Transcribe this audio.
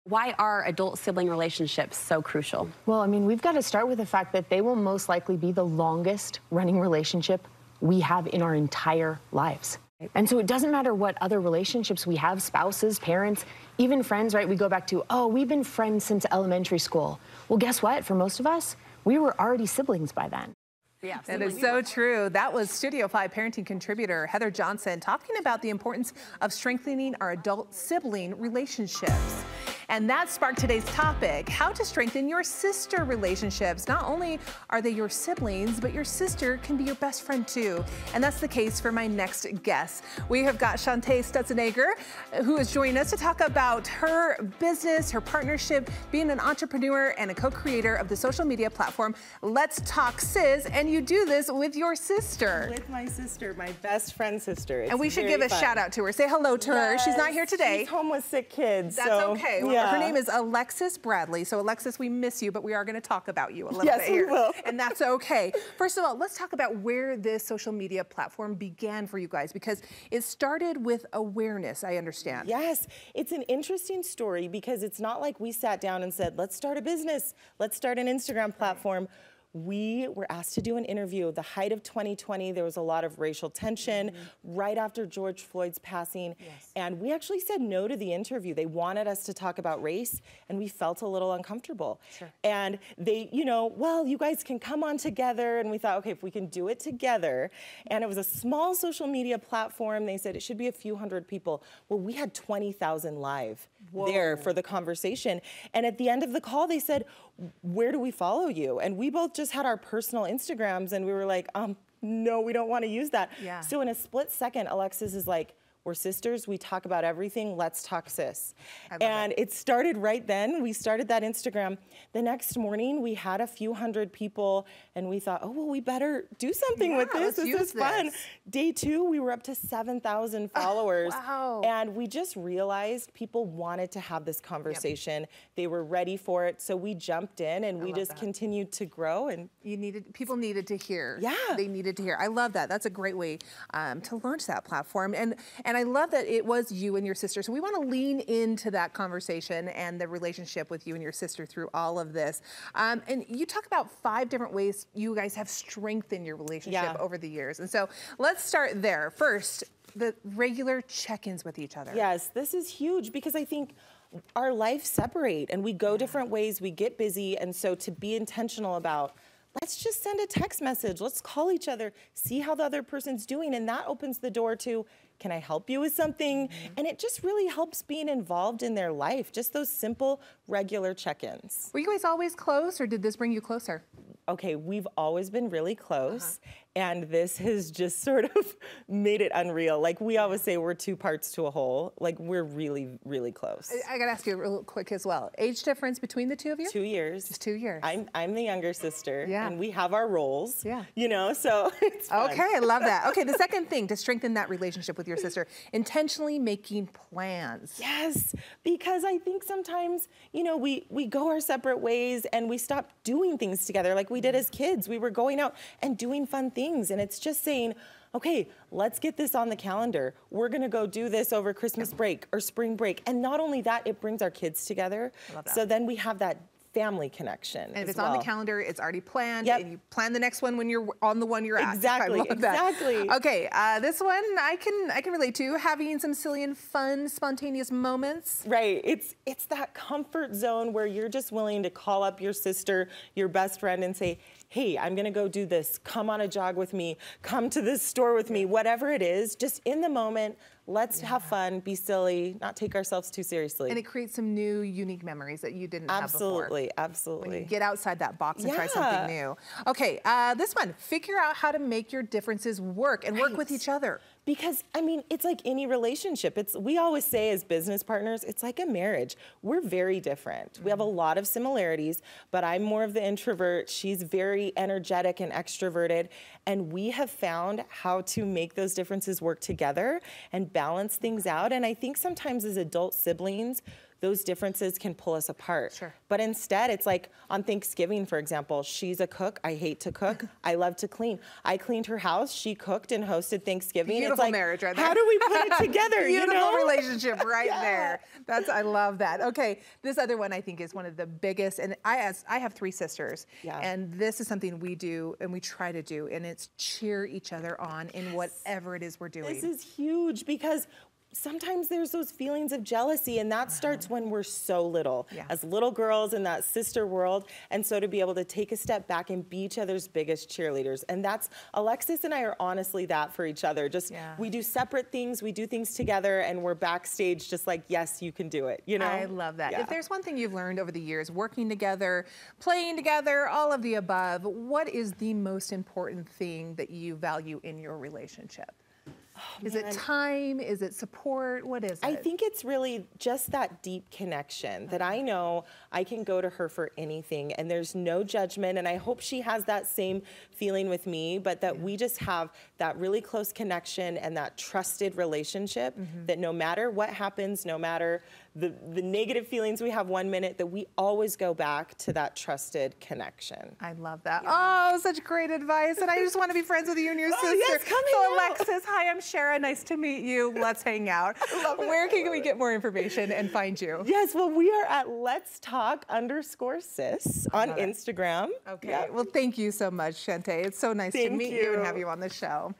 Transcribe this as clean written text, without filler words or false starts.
Why are adult sibling relationships so crucial? Well, I mean, we've got to start with the fact that they will most likely be the longest running relationship we have in our entire lives. And so it doesn't matter what other relationships we have, spouses, parents, even friends, right? We go back to, oh, we've been friends since elementary school. Well, guess what? For most of us, we were already siblings by then. Yeah, that is so true. That was Studio 5 parenting contributor Heather Johnson talking about the importance of strengthening our adult sibling relationships. And that sparked today's topic, how to strengthen your sister relationships. Not only are they your siblings, but your sister can be your best friend too. And that's the case for my next guest. We have got Shantae Stutzenegger, who is joining us to talk about her business, her partnership, being an entrepreneur and a co-creator of the social media platform Let's Talk Sis. And you do this with your sister. With my sister, my best friend's sister. And we should give a shout out to her. Say hello to her. She's not here today. She's home with sick kids. That's okay. Yeah. Her name is Alexis Bradley. So Alexis, we miss you, but we are going to talk about you a little bit here. Yes, we will. And that's okay. First of all, let's talk about where this social media platform began for you guys, because it started with awareness, I understand. Yes, it's an interesting story because it's not like we sat down and said, let's start a business, let's start an Instagram platform. We were asked to do an interview. The height of 2020, there was a lot of racial tension right after George Floyd's passing. Yes. And we actually said no to the interview. They wanted us to talk about race, and we felt a little uncomfortable. Sure. And they, well, you guys can come on together. And we thought, okay, if we can do it together. And it was a small social media platform. They said it should be a few hundred people. Well, we had 20,000 live there for the conversation. And at the end of the call, they said, where do we follow you? And we both just had our personal Instagrams, and we were like, no, we don't want to use that. Yeah. So in a split second, Alexis is like, we're sisters, we talk about everything, let's talk sis. And it started right then. We started that Instagram. The next morning, we had a few hundred people, and we thought, oh, well, we better do something with this. This is fun. Day 2, we were up to 7,000 followers. Wow. And we just realized people wanted to have this conversation. Yep. They were ready for it. So we jumped in, and we just continued to grow. And people needed to hear. Yeah. They needed to hear. I love that. That's a great way to launch that platform. And I love that it was you and your sister. So we want to lean into that conversation and the relationship with you and your sister through all of this. And you talk about 5 different ways you guys have strengthened your relationship over the years. And so let's start there. First, the regular check-ins with each other. Yes, this is huge because I think our lives separate and we go different ways, we get busy. And so to be intentional about, let's just send a text message. Let's call each other, see how the other person's doing. And that opens the door to, can I help you with something? And it just really helps being involved in their life. Just those simple, regular check-ins. Were you guys always close, or did this bring you closer? Okay, we've always been really close, and this has just sort of made it unreal. Like we always say, we're 2 parts to a whole. Like we're really, really close. I gotta ask you real quick as well. Age difference between the 2 of you? 2 years. Just 2 years. I'm the younger sister, and we have our roles. Yeah. So it's fun. Okay, I love that. Okay, the second thing to strengthen that relationship with your sister, intentionally making plans. Yes, because I think sometimes, we go our separate ways and we stop doing things together like we did as kids. We were going out and doing fun things, and it's just saying, okay, let's get this on the calendar. We're gonna go do this over Christmas break or spring break. And not only that, it brings our kids together. So then we have that family connection. And if it's on the calendar, it's already planned. Yep. And you plan the next one when you're on the one you're at. Exactly. Exactly. Okay, this one I can relate to, having some silly and fun, spontaneous moments. Right. It's that comfort zone where you're just willing to call up your sister, your best friend, and say, hey, I'm gonna go do this. Come on a jog with me. Come to this store with me. Whatever it is, just in the moment. Let's have fun, be silly, not take ourselves too seriously. And it creates some new, unique memories that you didn't have before. Absolutely. When you get outside that box and try something new. Okay, this one, figure out how to make your differences work and work with each other. Because, I mean, it's like any relationship. We always say as business partners, it's like a marriage. We're very different. We have a lot of similarities, but I'm more of the introvert. She's very energetic and extroverted. And we have found how to make those differences work together and balance things out. And I think sometimes as adult siblings, those differences can pull us apart. Sure. But instead, it's like on Thanksgiving, for example, she's a cook. I hate to cook. I love to clean. I cleaned her house. She cooked and hosted Thanksgiving. Beautiful it's like, marriage right there. how do we put it together? Beautiful you know? relationship right there. I love that. Okay, this other one I think is one of the biggest, and I have 3 sisters, and this is something we do and we try to do, and it's cheer each other on in whatever it is we're doing. This is huge because sometimes there's those feelings of jealousy, and that starts when we're so little, as little girls in that sister world. And so to be able to take a step back and be each other's biggest cheerleaders. And that's, Alexis and I are honestly that for each other. Just, we do separate things, we do things together, and we're backstage just like, yes, you can do it, you know? I love that. If there's one thing you've learned over the years, working together, playing together, all of the above, what is the most important thing that you value in your relationship? Is it time? Is it support? What is it? I think it's really just that deep connection that I know I can go to her for anything and there's no judgment. And I hope she has that same feeling with me, but that we just have that really close connection and that trusted relationship that no matter what happens, no matter the negative feelings we have one minute, that we always go back to that trusted connection. I love that. Oh, such great advice. And I just want to be friends with you and your sister. Yes, come so Alexis, hi, I'm Shara. Nice to meet you. Let's hang out. Where can we get more information and find you? Yes, well, we are at Let's Talk_sis on Instagram. Okay. Well, thank you so much, Shante. It's so nice to meet you and have you on the show.